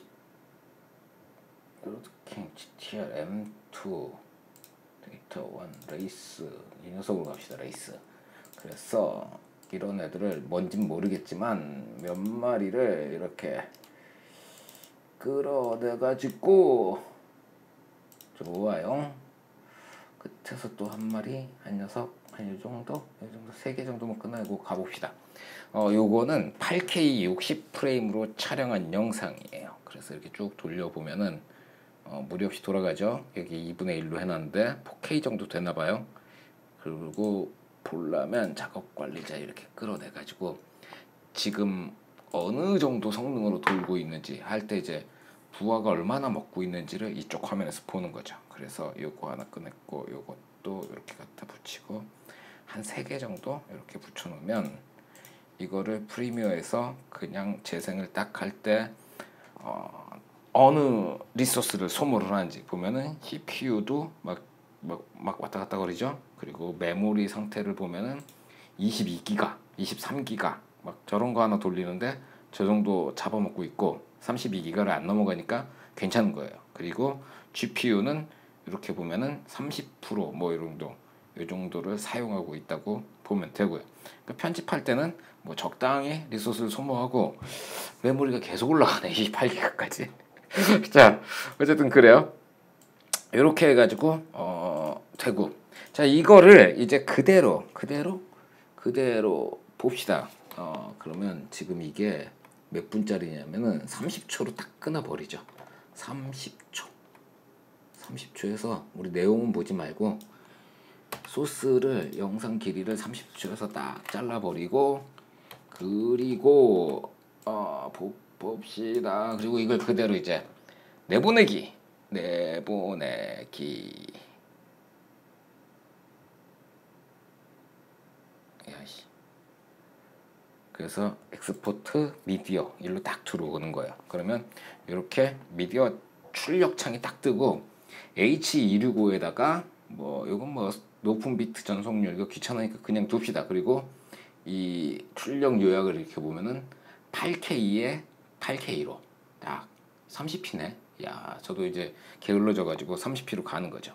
로드킹 GTR M2 데이터 1 레이스, 이 녀석으로 갑시다. 레이스. 그래서 이런 애들을 뭔진 모르겠지만 몇 마리를 이렇게 끌어내가지고, 좋아요. 끝에서 또 한 마리, 한 녀석, 한 이 정도 3개 정도만 끝내고 가봅시다. 요거는 8K 60 프레임으로 촬영한 영상이에요. 그래서 이렇게 쭉 돌려보면은 무리 없이 돌아가죠. 여기 2분의 1로 해놨는데 4K 정도 되나봐요. 그리고 보려면 작업 관리자 이렇게 끌어내가지고 지금 어느 정도 성능으로 돌고 있는지 할 때 이제 부하가 얼마나 먹고 있는지를 이쪽 화면에서 보는 거죠. 그래서 요거 하나 꺼냈고, 요것도 이렇게 갖다 붙이고, 한 3개 정도 이렇게 붙여놓으면 이거를 프리미어에서 그냥 재생을 딱 할 때 어느 리소스를 소모를 하는지 보면은 CPU도 막 왔다 갔다 거리죠. 그리고 메모리 상태를 보면은 22기가, 23기가 막 저런 거 하나 돌리는데 저 정도 잡아먹고 있고 32기가를 안 넘어가니까 괜찮은 거예요. 그리고 GPU는 이렇게 보면은 30%뭐 이 정도를 사용하고 있다고 보면 되고요. 그러니까 편집할 때는 뭐 적당히 리소스를 소모하고, 메모리가 계속 올라가네. 28기가까지. 자, 어쨌든 그래요. 이렇게 해가지고 되고, 자, 이거를 이제 그대로 봅시다. 그러면 지금 이게 몇 분짜리냐면은 30초로 딱 끊어버리죠. 30초에서 우리 내용은 보지 말고 소스를 영상 길이를 30초에서 딱 잘라버리고, 그리고 봅시다. 그리고 이걸 그대로 이제 내보내기. 야씨. 그래서 엑스포트 미디어 일로 딱 들어오는 거예요. 그러면 이렇게 미디어 출력 창이 딱 뜨고, H265에다가 뭐 요건 뭐 높은 비트 전송률 이거 귀찮으니까 그냥 둡시다. 그리고 이 출력 요약을 이렇게 보면은 8K에 8K로 딱 30p네. 야, 저도 이제 게을러져 가지고 30p로 가는 거죠.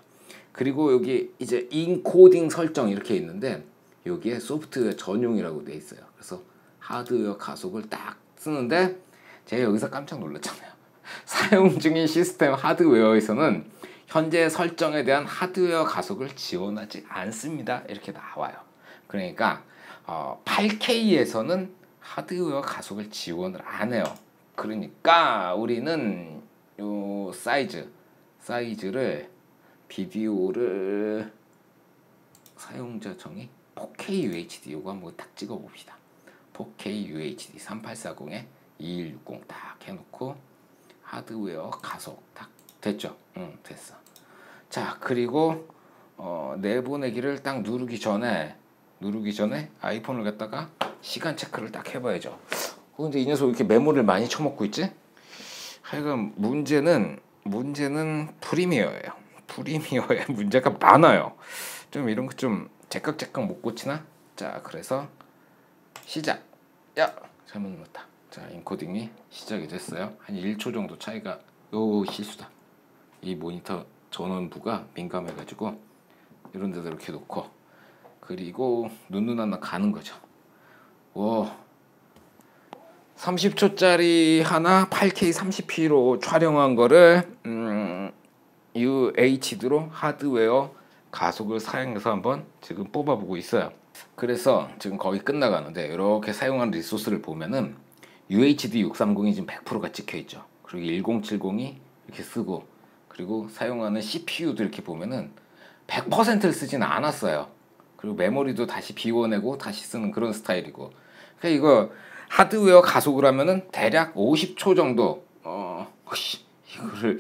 그리고 여기 이제 인코딩 설정 이렇게 있는데, 여기에 소프트웨어 전용이라고 돼 있어요. 그래서 하드웨어 가속을 딱 쓰는데, 제가 여기서 깜짝 놀랐잖아요. 사용 중인 시스템 하드웨어에서는 현재 설정에 대한 하드웨어 가속을 지원하지 않습니다. 이렇게 나와요. 그러니까 8K에서는 하드웨어 가속을 지원을 안 해요. 그러니까 우리는 요 사이즈를 비디오를 사용자 정의 4K UHD 요거 한번 딱 찍어 봅시다. 4K UHD 3840에 2160 딱 해놓고 하드웨어 가속 딱 됐죠? 응, 됐어. 자, 그리고 내보내기를 딱 누르기 전에 아이폰을 갖다가 시간 체크를 딱 해봐야죠. 근데 이 녀석 왜 이렇게 메모리를 많이 쳐먹고 있지? 하여간 문제는 프리미어예요. 프리미어에 문제가 많아요. 좀 이런 거 좀 제깍제깍 못 고치나? 자, 그래서 시작. 야, 잘못 눌렀다. 자, 인코딩이 시작이 됐어요. 한 1초 정도 차이가. 실수다. 이 모니터 전원부가 민감해가지고 이런 데다 이렇게 놓고, 그리고 눈누나나 가는 거죠. 30초짜리 하나 8K 30p로 촬영한 거를 UHD로 하드웨어 가속을 사용해서 한번 지금 뽑아보고 있어요. 그래서 지금 거의 끝나가는데, 이렇게 사용한 리소스를 보면은 UHD 630이 지금 100%가 찍혀있죠. 그리고 1070이 이렇게 쓰고, 그리고 사용하는 CPU도 이렇게 보면은 100%를 쓰지는 않았어요. 그리고 메모리도 다시 비워내고 다시 쓰는 그런 스타일이고. 그러니까 이거 하드웨어 가속을 하면은 대략 50초 정도. 이거를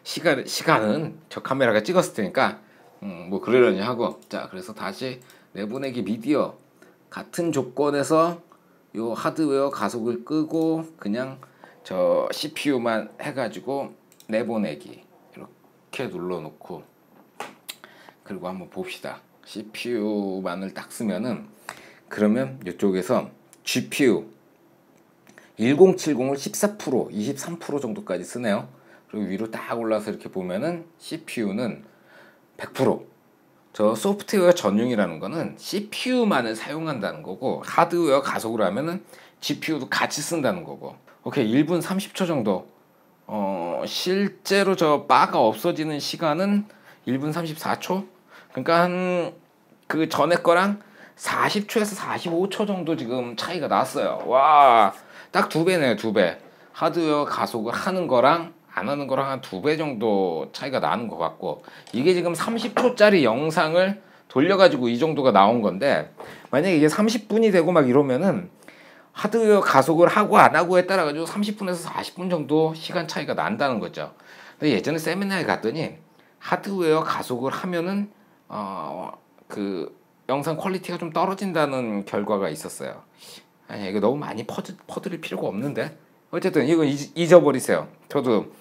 시간은 저 카메라가 찍었을 테니까 뭐 그러려니 하고. 자, 그래서 다시 내보내기 미디어 같은 조건에서 요 하드웨어 가속을 끄고 그냥 저 CPU만 해가지고 내보내기 이렇게 눌러놓고, 그리고 한번 봅시다. CPU만을 딱 쓰면은, 그러면 이쪽에서 GPU 1070을 14%, 23% 정도까지 쓰네요. 그리고 위로 딱 올라서 이렇게 보면은 CPU는 100%. 저 소프트웨어 전용이라는 거는 CPU만을 사용한다는 거고, 하드웨어 가속을 하면은 GPU도 같이 쓴다는 거고. 오케이, 1분 30초 정도. 실제로 저 바가 없어지는 시간은 1분 34초? 그러니까 한 그 전에 거랑 40초에서 45초 정도 지금 차이가 났어요. 와, 딱 2배네요, 2배. 하드웨어 가속을 하는 거랑 안 하는 거랑 한 2배 정도 차이가 나는 것 같고, 이게 지금 30초짜리 영상을 돌려가지고 이 정도가 나온 건데, 만약에 이게 30분이 되고 막 이러면은 하드웨어 가속을 하고 안 하고에 따라 가지고 30분에서 40분 정도 시간 차이가 난다는 거죠. 근데 예전에 세미나에 갔더니 하드웨어 가속을 하면은 그 영상 퀄리티가 좀 떨어진다는 결과가 있었어요. 아니, 이거 너무 많이 퍼드릴 필요가 없는데. 어쨌든 이거 잊어버리세요. 저도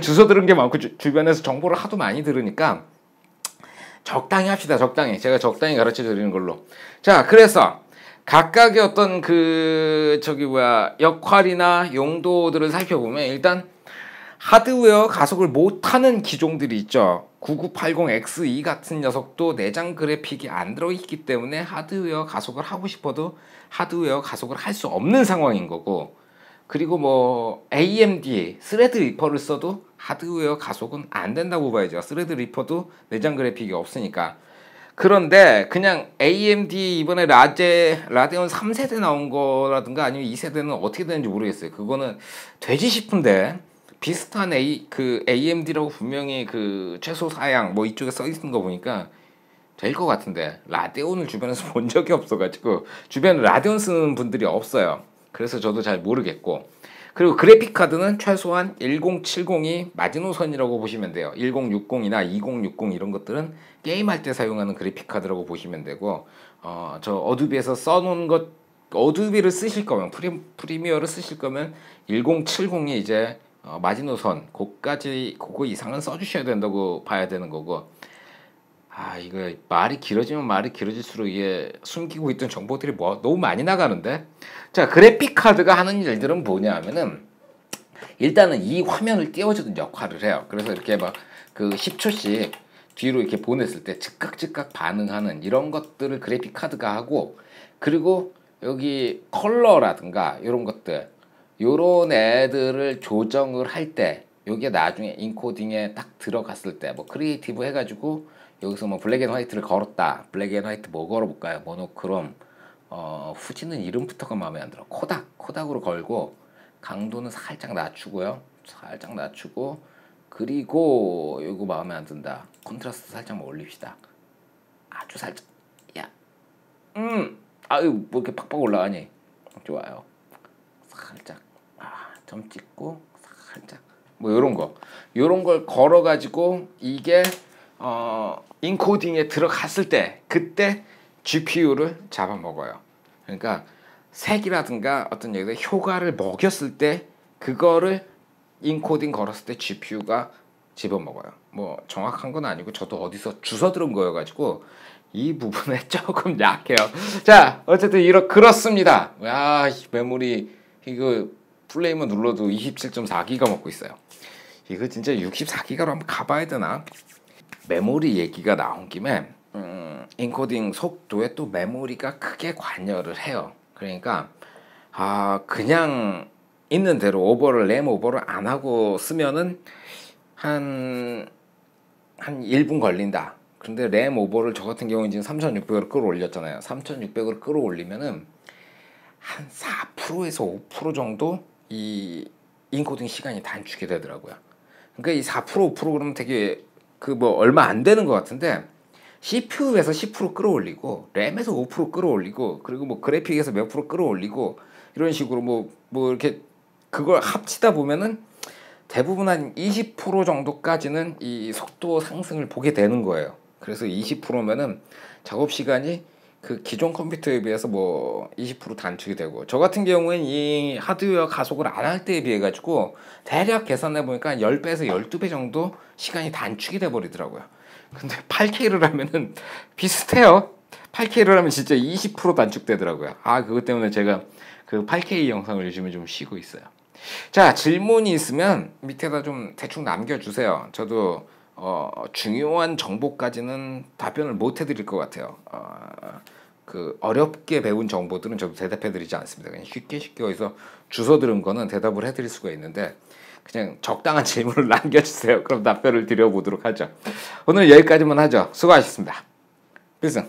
주워 들은 게 많고 주변에서 정보를 하도 많이 들으니까 적당히 합시다. 적당히. 제가 적당히 가르쳐 드리는 걸로. 자, 그래서 각각의 어떤 역할이나 용도들을 살펴보면, 일단 하드웨어 가속을 못하는 기종들이 있죠. 9980XE 같은 녀석도 내장 그래픽이 안 들어있기 때문에 하드웨어 가속을 하고 싶어도 하드웨어 가속을 할 수 없는 상황인 거고, 그리고 뭐 AMD 스레드리퍼를 써도 하드웨어 가속은 안 된다고 봐야죠. 스레드리퍼도 내장 그래픽이 없으니까. 그런데 그냥 AMD 이번에 라데온 3세대 나온 거라든가 아니면 2세대는 어떻게 되는지 모르겠어요. 그거는 되지 싶은데 비슷한 AMD라고 분명히 그 최소 사양 뭐 이쪽에 써 있는 거 보니까 될 것 같은데 라데온을 주변에서 본 적이 없어가지고 주변에 라데온 쓰는 분들이 없어요. 그래서 저도 잘 모르겠고, 그리고 그래픽 카드는 최소한 1070이 마지노선이라고 보시면 돼요. 1060이나 2060 이런 것들은 게임할 때 사용하는 그래픽 카드라고 보시면 되고, 저 어도비에서 써놓은 것, 어도비를 쓰실 거면 프리미어를 쓰실 거면 1070이 이제 마지노선 그거 이상은 써주셔야 된다고 봐야 되는 거고. 이거 말이 길어지면 말이 길어질수록 이게 숨기고 있던 정보들이 뭐 너무 많이 나가는데. 자, 그래픽 카드가 하는 일들은 뭐냐 하면은 일단은 이 화면을 띄워주는 역할을 해요. 그래서 이렇게 막 그 10초씩 뒤로 이렇게 보냈을 때 즉각 반응하는 이런 것들을 그래픽 카드가 하고, 그리고 여기 컬러라든가 이런 것들, 요런 애들을 조정을 할 때 여기에 나중에 인코딩에 딱 들어갔을 때 뭐 크리에이티브 해가지고 여기서 뭐 블랙 앤 화이트를 걸었다. 블랙 앤 화이트 뭐 걸어볼까요? 모노크롬. 후지는 이름부터가 마음에 안 들어. 코닥으로 걸고 강도는 살짝 낮추고요. 살짝 낮추고, 그리고 이거 마음에 안 든다. 컨트라스트 살짝만 올립시다. 아주 살짝. 야, 아유 뭐 이렇게 팍팍 올라가니? 좋아요. 살짝 점 찍고 살짝 뭐 요런 걸 걸어가지고 이게 인코딩에 들어갔을 때 그때 GPU를 잡아먹어요. 그러니까 색이라든가 어떤 여기다 효과를 먹였을 때 그거를 인코딩 걸었을 때 GPU가 집어먹어요. 뭐 정확한 건 아니고 저도 어디서 주워 들은 거여가지고 이 부분에 조금 약해요. 자, 어쨌든 그렇습니다. 야, 메모리 이거 플레이만 눌러도 27.4기가 먹고 있어요. 이거 진짜 64기가로 한번 가봐야 되나? 메모리 얘기가 나온 김에 인코딩 속도에 또 메모리가 크게 관여를 해요. 그러니까 그냥 있는 대로 램 오버를 안 하고 쓰면은 한 1분 걸린다. 근데 램 오버를 저 같은 경우는 지금 3600으로 끌어올렸잖아요. 3600으로 끌어올리면은 한 4%에서 5% 정도 이 인코딩 시간이 단축이 되더라고요. 그러니까 이 4% 5% 그러면 되게 뭐 얼마 안 되는 것 같은데, CPU에서 10% 끌어올리고 램에서 5% 끌어올리고 그리고 뭐 그래픽에서 몇 프로 끌어올리고 이런 식으로 뭐 이렇게 그걸 합치다 보면은 대부분 한 20% 정도까지는 이 속도 상승을 보게 되는 거예요. 그래서 20%면은 작업 시간이 그 기존 컴퓨터에 비해서 뭐 20% 단축이 되고, 저 같은 경우엔 이 하드웨어 가속을 안 할 때에 비해 가지고 대략 계산해 보니까 10배에서 12배 정도 시간이 단축이 돼 버리더라고요. 근데 8K를 하면은 비슷해요. 8K를 하면 진짜 20% 단축되더라고요. 그것 때문에 제가 그 8K 영상을 요즘에 좀 쉬고 있어요. 자, 질문이 있으면 밑에다 좀 대충 남겨주세요. 저도 중요한 정보까지는 답변을 못 해드릴 것 같아요. 그 어렵게 배운 정보들은 저도 대답해드리지 않습니다. 그냥 쉽게 어디서 주워 들은 거는 대답을 해드릴 수가 있는데, 그냥 적당한 질문을 남겨주세요. 그럼 답변을 드려보도록 하죠. 오늘 여기까지만 하죠. 수고하셨습니다. 필승.